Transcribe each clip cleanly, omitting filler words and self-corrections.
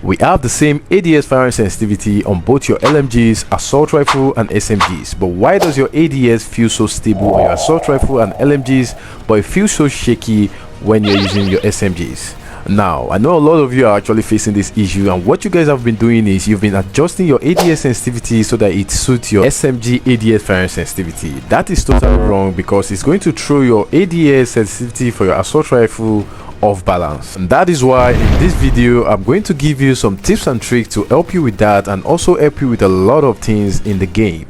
We have the same ADS firing sensitivity on both your LMGs, assault rifle and SMGs, but why does your ADS feel so stable on your assault rifle and LMGs but it feels so shaky when you're using your SMGs? Now, I know a lot of you are actually facing this issue, and what you guys have been doing is you've been adjusting your ADS sensitivity so that it suits your SMG ADS firing sensitivity. That is totally wrong, because it's going to throw your ADS sensitivity for your assault rifle off balance. And that is why in this video I'm going to give you some tips and tricks to help you with that, and also help you with a lot of things in the game.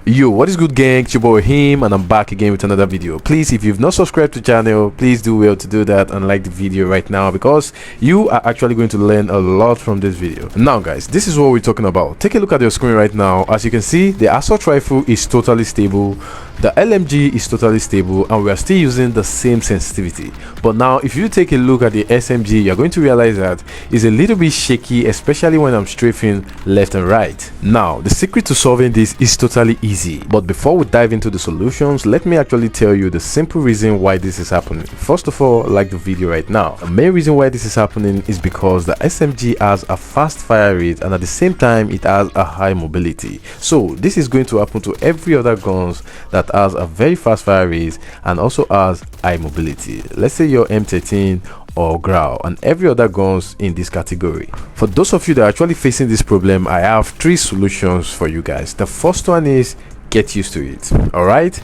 Yo, what is good, gang? It's your boy Him, and I'm back again with another video. Please, if you've not subscribed to the channel, please do well to do that and like the video right now, because you are actually going to learn a lot from this video. Now guys, this is what we're talking about. Take a look at your screen right now. As you can see, the assault rifle is totally stable, the LMG is totally stable, and we are still using the same sensitivity. But now if you take a look at the SMG, you're going to realize that it's a little bit shaky, especially when I'm strafing left and right. Now the secret to solving this is totally easy. But before we dive into the solutions, let me actually tell you the simple reason why this is happening. First of all, like the video right now. The main reason why this is happening is because the SMG has a fast fire rate, and at the same time it has a high mobility. So this is going to happen to every other guns that has a very fast fire rate and also has high mobility. Let's say your M13 or Growl and every other guns in this category. For those of you that are actually facing this problem, I have 3 solutions for you guys. The first one is get used to it. All right,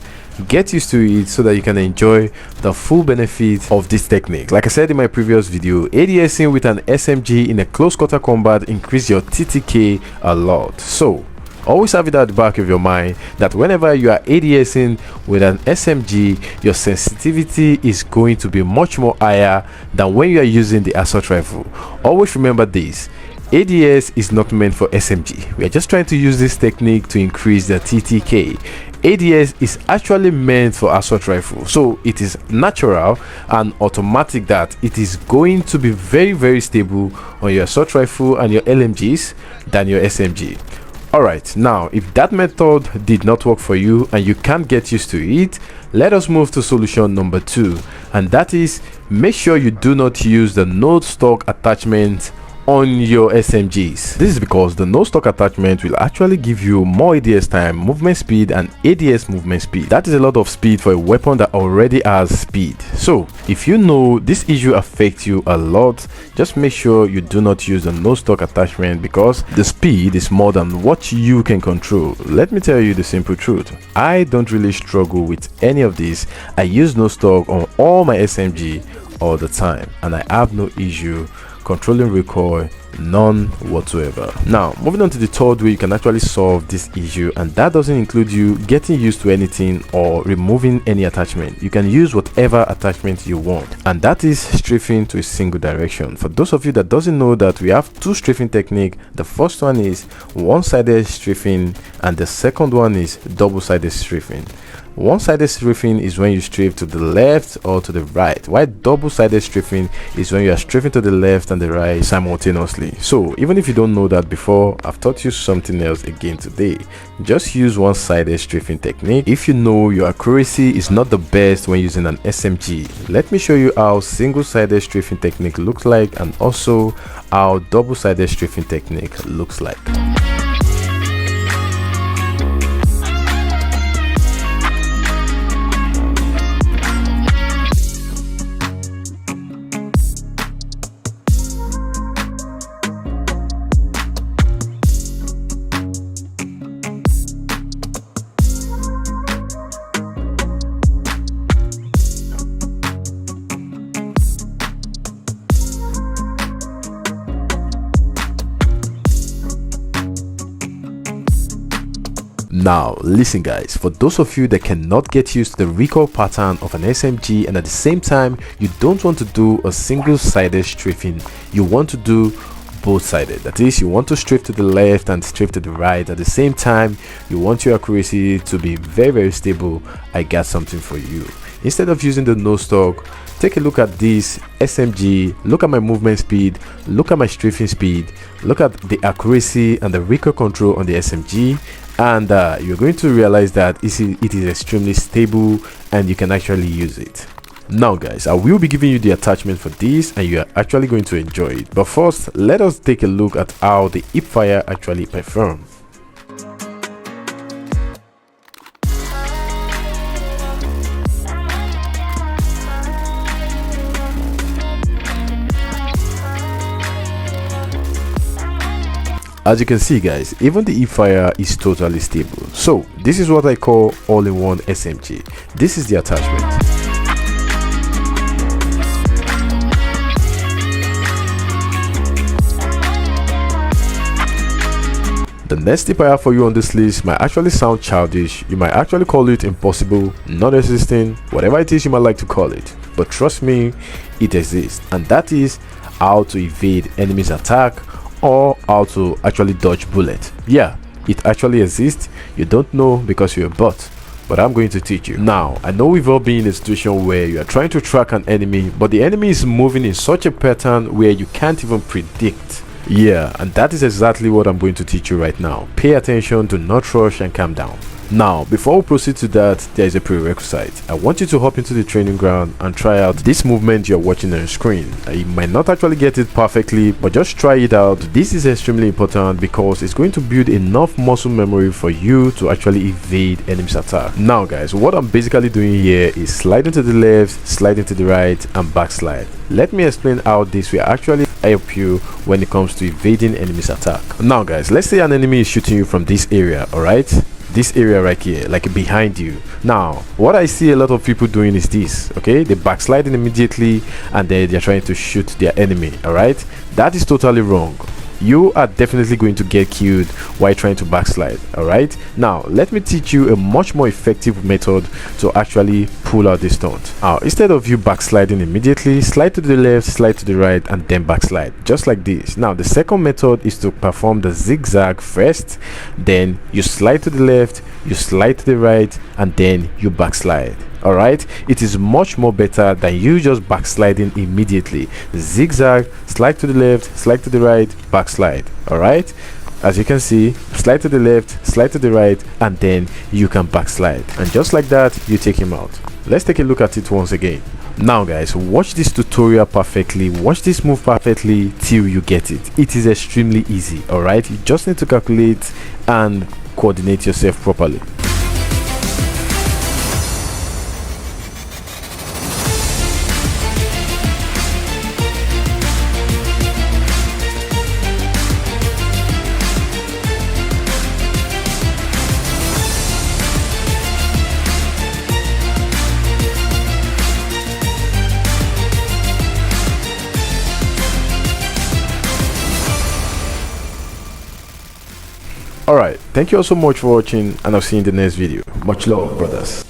get used to it so that you can enjoy the full benefit of this technique. Like I said in my previous video, ADSing with an SMG in a close quarter combat increase your TTK a lot. So always have it at the back of your mind that whenever you are ADSing with an SMG, your sensitivity is going to be much more higher than when you are using the assault rifle. Always remember this: ADS is not meant for SMG. We are just trying to use this technique to increase the TTK. ADS is actually meant for assault rifle, so it is natural and automatic that it is going to be very stable on your assault rifle and your LMGs than your SMG. Alright, now if that method did not work for you and you can't get used to it, let us move to solution number 2, and that is make sure you do not use the no stock attachment on your SMGs. This is because the no stock attachment will actually give you more ADS time, movement speed, and ADS movement speed. That is a lot of speed for a weapon that already has speed. So if you know this issue affects you a lot, just make sure you do not use the no stock attachment, because the speed is more than what you can control. Let me tell you the simple truth: I don't really struggle with any of this. I use no stock on all my SMG all the time, and I have no issue controlling recoil, none whatsoever. Now moving on to the third way you can actually solve this issue, and that doesn't include you getting used to anything or removing any attachment. You can use whatever attachment you want, and that is strafing to a single direction. For those of you that doesn't know that we have 2 strafing techniques. The first one is one-sided strafing, and the second one is double-sided strafing. One-sided strafing is when you strafe to the left or to the right, while double-sided strafing is when you are strafing to the left and the right simultaneously. So even if you don't know that before, I've taught you something else again today. Just use one-sided strafing technique if you know your accuracy is not the best when using an SMG. Let me show you how single-sided strafing technique looks like, and also how double-sided strafing technique looks like. Now listen guys, for those of you that cannot get used to the recoil pattern of an SMG, and at the same time you don't want to do a single-sided strafing, you want to do both-sided. That is, you want to strafe to the left and strafe to the right. At the same time, you want your accuracy to be very stable. I got something for you. Instead of using the no stock, take a look at this SMG, look at my movement speed, look at my strafing speed, look at the accuracy and the recoil control on the SMG, and you're going to realize that it is extremely stable and you can actually use it. Now guys, I will be giving you the attachment for this and you are actually going to enjoy it. But first, let us take a look at how the hip fire actually performs. As you can see guys, even the hip-fire is totally stable. So this is what I call all-in-one SMG. This is the attachment. The next tip I have for you on this list might actually sound childish. You might actually call it impossible, non-existing, whatever it is you might like to call it. But trust me, it exists, and that is how to evade enemies' attack or how to actually dodge bullets. Yeah, it actually exists. You don't know because you're a bot, but I'm going to teach you. Now, I know we've all been in a situation where you are trying to track an enemy, but the enemy is moving in such a pattern where you can't even predict. Yeah, and that is exactly what I'm going to teach you right now. Pay attention, do not rush, and calm down. Now, before we proceed to that, there is a prerequisite. I want you to hop into the training ground and try out this movement you're watching on your screen. You might not actually get it perfectly, but just try it out. This is extremely important because it's going to build enough muscle memory for you to actually evade enemies' attack. Now guys, what I'm basically doing here is sliding to the left, sliding to the right, and backslide. Let me explain how this will actually help you when it comes to evading enemies' attack. Now guys, let's say an enemy is shooting you from this area, alright? This area right here, like behind you. Now what I see a lot of people doing is this, okay? They backsliding immediately and then they're trying to shoot their enemy. All right, that is totally wrong. You are definitely going to get killed while trying to backslide. All right, now let me teach you a much more effective method to actually pull out this stunt. Instead of you backsliding immediately, slide to the left, slide to the right, and then backslide, just like this. Now the second method is to perform the zigzag first, then you slide to the left, you slide to the right, and then you backslide. All right, it is much more better than you just backsliding immediately. Zigzag, slide to the left, slide to the right, backslide. All right, as you can see, slide to the left, slide to the right, and then you can backslide, and just like that you take him out. Let's take a look at it once again. Now guys, watch this tutorial perfectly, watch this move perfectly till you get it. It is extremely easy. All right, you just need to calculate and coordinate yourself properly. Alright, thank you all so much for watching, and I'll see you in the next video. Much love, brothers.